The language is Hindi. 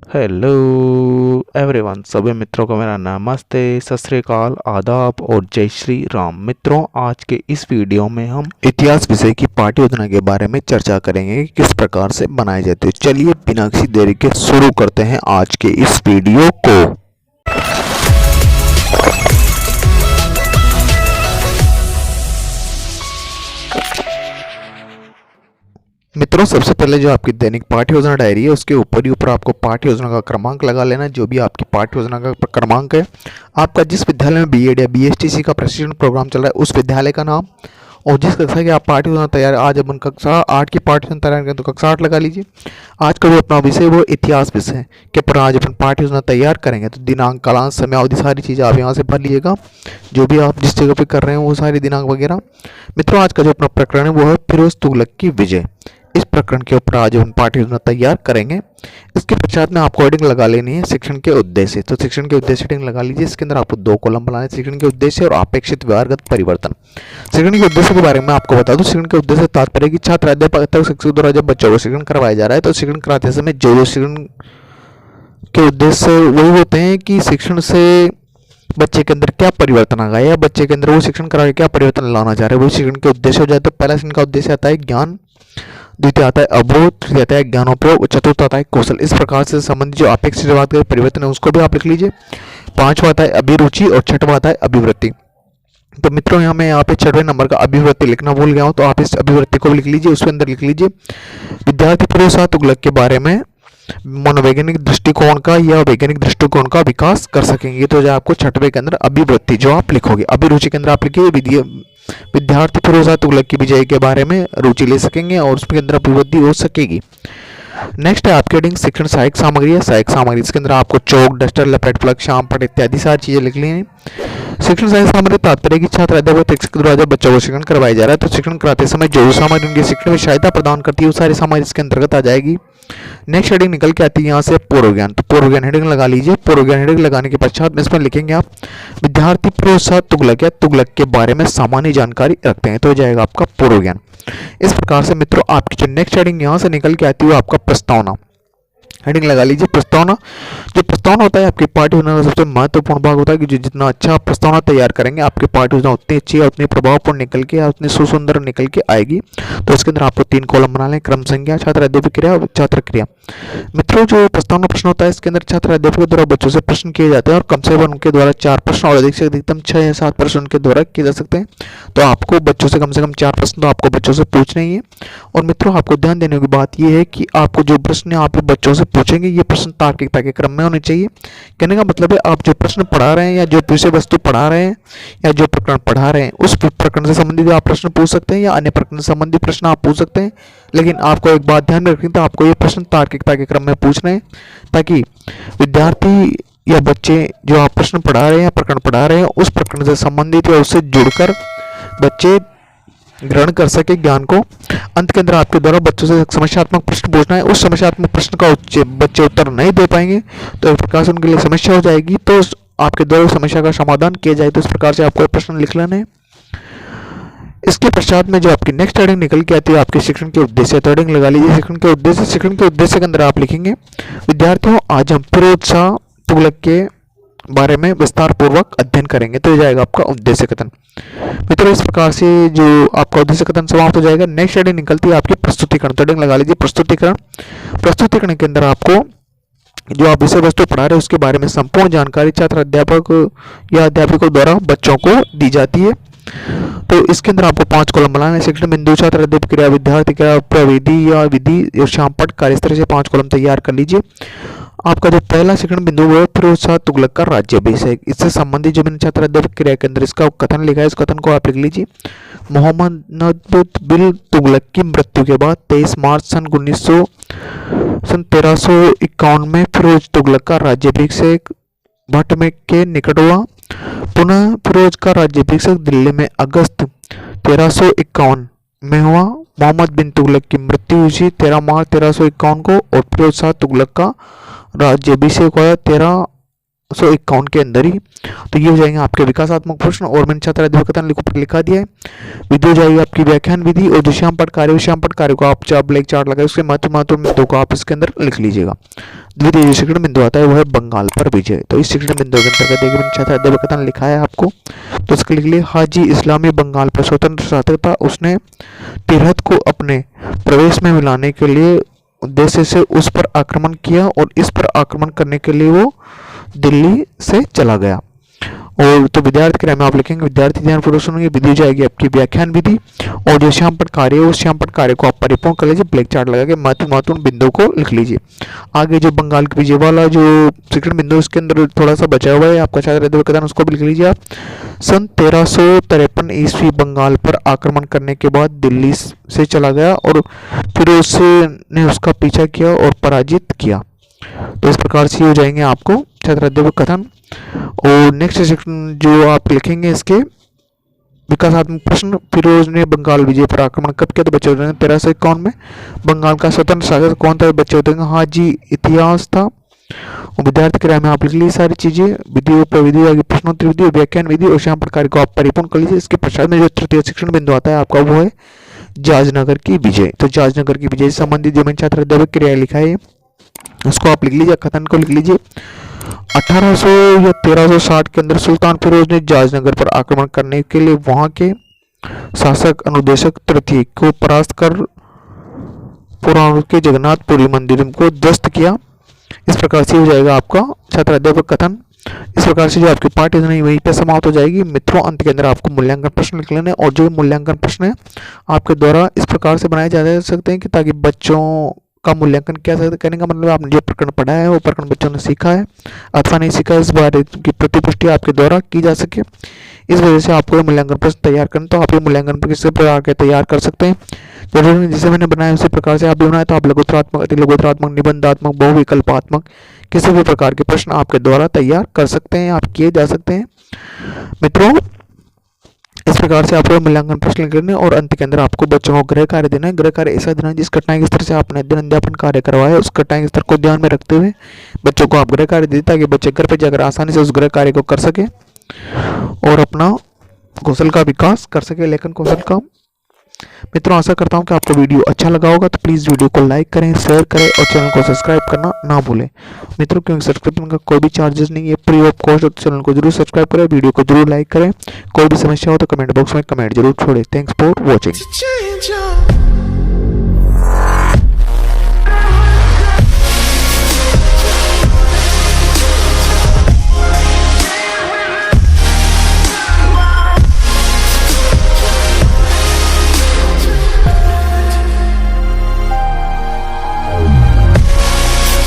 हेलो एवरीवन, सभी मित्रों को मेरा नमस्ते, सत श्री अकाल, आदाब और जय श्री राम। मित्रों, आज के इस वीडियो में हम इतिहास विषय की पाठ्य योजना के बारे में चर्चा करेंगे कि किस प्रकार से बनाई जाती है। चलिए बिना किसी देरी के शुरू करते हैं आज के इस वीडियो को। मित्रों, सबसे पहले जो आपकी दैनिक पाठ्य योजना डायरी है उसके ऊपर ही ऊपर आपको पाठ्य योजना का क्रमांक लगा लेना। जो भी आपकी पाठ्य योजना का क्रमांक है, आपका जिस विद्यालय में बीएड या बीएसटीसी का प्रशिक्षण प्रोग्राम चल रहा है उस विद्यालय का नाम, और जिस कक्षा की आप पाठ्य योजना तैयार, आज अपन कक्षा 8 की पाठ्य योजना तैयार करें तो कक्षा 8 लगा लीजिए। आज का जो अपना विषय वो इतिहास विषय के पर आज अपन पाठ्य योजना तैयार करेंगे, तो दिनांक, कालांश, समय अवधि सारी चीज़ें आप यहाँ से भर लीजिएगा। जो भी आप जिस जगह पे कर रहे हैं वो सारी दिनांक वगैरह। मित्रों, आज का जो अपना प्रकरण है वो है फिरोज तुगलक की विजय। इस प्रकरण के ऊपर आज हम पाठ्य योजना तैयार करेंगे। इसके पश्चात में आपको हेडिंग लगा लेनी है शिक्षण के उद्देश्य। तो शिक्षण के उद्देश्य हेडिंग लगा लीजिए। इसके अंदर आपको 2 कॉलम बनाने, शिक्षण के उद्देश्य और अपेक्षित व्यवहारगत परिवर्तन। शिक्षण के उद्देश्य के बारे में आपको बता दूं, शिक्षण के उद्देश्य तात्पर्य कि छात्र, अध्यापक, शिक्षक द्वारा जब बच्चों को शिक्षण करवाया जा रहा है तो शिक्षण कराते समय जो शिक्षण के उद्देश्य वही होते हैं कि शिक्षण से बच्चे के अंदर क्या परिवर्तन आ गया या बच्चे के अंदर वो शिक्षण करा के क्या परिवर्तन लाना चाह रहे हैं, वो शिक्षण के उद्देश्य हो जाए। तो पहला शिक्षण का उद्देश्य आता है ज्ञान, द्वितीय आता है अवबोध, तृतीय आता है ज्ञानोपयोग, चतुर्थ आता है कौशल। इस प्रकार से संबंधित जो अपेक्षित परिवर्तन है उसको भी आप लिख लीजिए। पांचवा आता है अभिरुचि और छठवां आता है अभिवृत्ति। तो मित्रों, यहाँ पे 6वें नंबर का अभिवृत्ति लिखना भूल गया हूँ, तो आप इस अभिवृत्ति को भी लिख लीजिए। उसके अंदर लिख लीजिए विद्यार्थी फिरोज तुगलक के बारे में मनोवैज्ञानिक दृष्टिकोण का या वैज्ञानिक दृष्टिकोण का विकास कर सकेंगे। तो जो आपको 6वें के अंदर अभिवृत्ति जो आप लिखोगे, अभिरुचि के अंदर आप लिखिए विद्यार्थी फिरोज तुगलक की विजय के बारे में रुचि ले सकेंगे और उसके अंदर अभिवृद्धि हो सकेगी। नेक्स्ट है आपके हेडिंग शिक्षण सहायक सामग्री है। सहायक सामग्री, इसके अंदर आपको चौक, डस्टर, लपेट, प्लग, शाम पट इत्यादि सारी चीजें लिख ली हैं। शिक्षण सहायक सामग्री तात्पर्य की छात्र, अध्यापक, शिक्षक द्वारा जब बच्चों को शिक्षण करवाया जा रहा है तो शिक्षण कराते समय जो सामग्री उनके शिक्षण में सहायता प्रदान करती है वो सारी सामग्री इसके अंतर्गत आ जाएगी। नेक्स्ट हेडिंग निकल के आती है यहाँ से पूर्व ज्ञान। तो पूर्व ज्ञान हेडिंग लगा लीजिए। पूर्व ज्ञान हेडिंग लगाने के पश्चात में इसमें लिखेंगे आप विद्यार्थी फिरोज तुगलक या तुगलक के बारे में सामान्य जानकारी रखते हैं, तो हो जाएगा आपका पूर्व ज्ञान। इस प्रकार से मित्रों आपकी जो नेक्स्ट हेडिंग यहाँ से निकल के आती है वो आपका प्रस्तावना हेडिंग लगा लीजिए। प्रस्तावना, जो प्रस्तावना होता है आपकी पाठ्य योजना का सबसे महत्वपूर्ण भाग होता है कि जो जितना अच्छा प्रस्तावना तैयार करेंगे आपकी पाठ्य योजना उतनी अच्छी है, उतनी प्रभावपूर्ण निकल के, उतनी सुसुंदर निकल के आएगी। तो इसके अंदर आपको 3 कॉलम बना लें, क्रम संज्ञा, छात्र अध्यापक क्रिया, छात्र क्रिया। मित्रों, जो प्रस्तावना प्रश्न होता है इसके अंदर छात्र अध्यापकों द्वारा बच्चों से प्रश्न किए जाते हैं और कम से कम उनके द्वारा 4 प्रश्न और अधिक से अधिकतम 6 या 7 प्रश्न उनके द्वारा किए जा सकते हैं। तो आपको बच्चों से कम 4 प्रश्न तो आपको बच्चों से पूछने ही है। और मित्रों, आपको ध्यान देने की बात यह है कि आपको जो प्रश्न आप बच्चों से पूछेंगे ये प्रश्न तार्किकता के क्रम में होने चाहिए। कहने का मतलब है आप जो प्रश्न पढ़ा रहे हैं या जो विषय वस्तु पढ़ा रहे हैं या जो प्रकरण पढ़ा रहे हैं उस प्रकरण से संबंधित आप प्रश्न पूछ सकते हैं या अन्य प्रकरण से संबंधित प्रश्न आप पूछ सकते हैं। लेकिन आपको एक बात ध्यान में रखनी, तो आपको ये प्रश्न तार्किकता के क्रम में पूछना है ताकि विद्यार्थी या बच्चे जो आप प्रश्न पढ़ा रहे हैं या प्रकरण पढ़ा रहे हैं उस प्रकरण से संबंधित या उससे जुड़कर बच्चे ग्रहण कर सके ज्ञान को। अंत के अंदर आपके द्वारा बच्चों से समस्यात्मक प्रश्न पूछना है। उस समस्यात्मक प्रश्न का बच्चे उत्तर नहीं दे पाएंगे तो इस प्रकार से उनके लिए समस्या हो जाएगी, तो आपके द्वारा समस्या का समाधान किया जाए। तो इस प्रकार से आपको प्रश्न लिख लेना है। इसके पश्चात में जो आपकी नेक्स्ट हेडिंग निकल के आती है आपके शिक्षण के उद्देश्य, तो हेडिंग लगा लीजिए शिक्षण के उद्देश्य। शिक्षण के उद्देश्य के अंदर आप लिखेंगे विद्यार्थियों, आज हम फिरोज तुगलक के बारे में विस्तार पूर्वक अध्ययन करेंगे। तो हो जाएगा आपका उद्देश्य कथन। मित्रों, इस प्रकार से जो आपका उद्देश्य कथन समाप्त हो जाएगा। नेक्स्ट हेडिंग निकलती है आपकी प्रस्तुतिकरण। तो हेडिंग लगा लीजिए प्रस्तुतिकरण। प्रस्तुतिकरण के अंदर आपको जो आप विषय वस्तु पढ़ा रहे हैं उसके बारे में संपूर्ण जानकारी छात्र, अध्यापक या अध्यापकों द्वारा बच्चों को दी जाती है। तो इसके अंदर आपको 5 कॉलम बनाना है। शिक्षण बिंदु, छात्र अध्यापक क्रिया, विद्यार्थी क्रिया, प्रविधि या विधि और शामपट कार्य, इस तरह से 5 कॉलम तैयार कर लीजिए। आपका जो पहला शिक्षण बिंदु है फिरोज तुगलक का राज्याभिषेक। इससे संबंधित जो मैंने छात्र अध्यापक क्रिया के अंदर इसका कथन लिखा है, इस कथन को आप लिख लीजिए। मोहम्मद बिन तुगलक की मृत्यु के बाद 23 मार्च सन 1351 में फिरोज तुगलक का राज्याभिषेक भट्ट में के निकट हुआ। पुनः फिरोज का राज्याभिषेक दिल्ली में अगस्त 1351 में हुआ। मोहम्मद बिन तुगलक की मृत्यु हुई 13 मार्च 1351 को और फिरोज तुगलक का राज्याभिषेक हुआ 13 1951 के अंदर ही। तो ये हो जाएंगे आपके विकासात्मक प्रश्न। और मैंने छात्र अध्ययन कथन लिखा दिया है। विधि हो जाएगी आपकी व्याख्यान विधि। और जो श्यामपट्ट कार्य को आप ब्लैक चार्ट लगाए उसके महत्वपूर्ण बिंदु को आप इसके अंदर लिख लीजिएगा। द्वितीय जो शिक्षण बिंदु आता है वो है बंगाल पर विजय। तो इस शिक्षण बिंदु के अंतर्गत देखिए मैंने छात्र अध्ययन कथन लिखा है आपको, तो इसके लिए हाजी इस्लामी बंगाल पर स्वतंत्र शासक था। उसने तिरहत को अपने प्रवेश में मिलाने के लिए उद्देश्य से उस पर आक्रमण किया और इस पर आक्रमण करने के लिए वो दिल्ली से चला गया। और तो विद्यार्थी के में आप लिखेंगे, विद्यार्थी ध्यानपूर्वक सुनेंगे। विधि हो जाएगी आपकी व्याख्यान विधि। और जो श्यामपट्ट कार्य है उस श्यामपट्ट कार्य को आप परिपूर्ण कर लीजिए, ब्लैक चार्ट लगा के महत्वपूर्ण बिंदु को लिख लीजिए। आगे जो बंगाल के विजय वाला जो शिक्षण बिंदु उसके अंदर थोड़ा सा बचा हुआ है आपका छात्र अध्ययन कथन, उसको भी लिख लीजिए आप। सन 1353 ईस्वी बंगाल पर आक्रमण करने के बाद दिल्ली से चला गया और फिर उसने उसका पीछा किया और पराजित किया। तो इस प्रकार से हो जाएंगे आपको छात्र अध्ययन कथन। और नेक्स्ट सेक्शन जो आप लिखेंगे इसके विकासात्मक प्रश्न, फिरोज ने बंगाल विजय पर आक्रमण कब किया? तो बच्चे होते हैं 1351 में। बंगाल का स्वतंत्र शासक कौन था? बच्चे होते हैं हाजी इतिहास था। और विद्यार्थी के राय में आप लिख लीजिए सारी चीजें। विधि प्रविधि आगे प्रश्नोत्तर विधि और व्याख्यान विधि और श्यामपट्ट कार्य को आप परिपूर्ण कर लीजिए। इसके पश्चात में जो तृतीय शिक्षण बिंदु आता है आपका वो है जाजनगर की विजय। तो जाजनगर की विजय से संबंधित जो मैंने छात्र अध्ययन क्रिया लिखा है उसको आप लिख लीजिए, कथन को लिख लीजिए। 1800 या 1360 के अंदर सुल्तान फिरोज ने जाजनगर पर आक्रमण करने के लिए वहां के शासक अनुदेशक तृतीय को परास्त कर पुराण के जगन्नाथपुरी मंदिर को ध्वस्त किया। इस प्रकार से हो जाएगा आपका छात्र अध्यापक कथन। इस प्रकार से जो आपकी पाठ योजना वहीं पे समाप्त हो जाएगी। मित्रों अंत के अंदर आपको मूल्यांकन प्रश्न लिख लेने, और जो मूल्यांकन प्रश्न है आपके द्वारा इस प्रकार से बनाए जा सकते हैं कि ताकि बच्चों का मूल्यांकन किया सकते। कहने का मतलब आपने जो प्रकरण पढ़ा है वो प्रकरण बच्चों ने सीखा है अथवा नहीं सीखा, इस बारे की प्रतिपुष्टि आपके द्वारा की जा सके। इस वजह से आपको मूल्यांकन प्रश्न तैयार करना, तो आप ये मूल्यांकन प्रश्न किसी प्रकार के तैयार कर सकते हैं। जरूरी जिसे मैंने बनाया उसी प्रकार से आप भी बनाए, तो आप लघुत्तरात्मक, अति लघुत्तरात्मक, निबंधात्मक, बहुविकल्पात्मक किसी भी प्रकार के प्रश्न आपके द्वारा तैयार कर सकते हैं, आप किए जा सकते हैं। मित्रों इस प्रकार से आपको मूल्यांकन प्रश्न करने और अंत के अंदर आपको बच्चों को गृह कार्य देना है। गृह कार्य ऐसा देना है जिस कठिनाई के स्तर से आपने अध्ययन अध्यापन कार्य करवाया है उस कठिनाई के स्तर को ध्यान में रखते हुए बच्चों को आप गृह कार्य दें ताकि बच्चे घर पर जाकर आसानी से उस गृह कार्य को कर सके और अपना कौशल का विकास कर सके, लेखन कौशल का। मित्रों आशा करता हूं कि आपको वीडियो अच्छा लगा होगा, तो प्लीज़ वीडियो को लाइक करें, शेयर करें और चैनल को सब्सक्राइब करना ना भूलें। मित्रों क्योंकि सब्सक्रिप्शन का कोई भी चार्जेस नहीं है, फ्री ऑफ कॉस्ट, तो चैनल को जरूर सब्सक्राइब करें, वीडियो को जरूर लाइक करें। कोई भी समस्या हो तो कमेंट बॉक्स में कमेंट जरूर छोड़ें। Thanks for watching.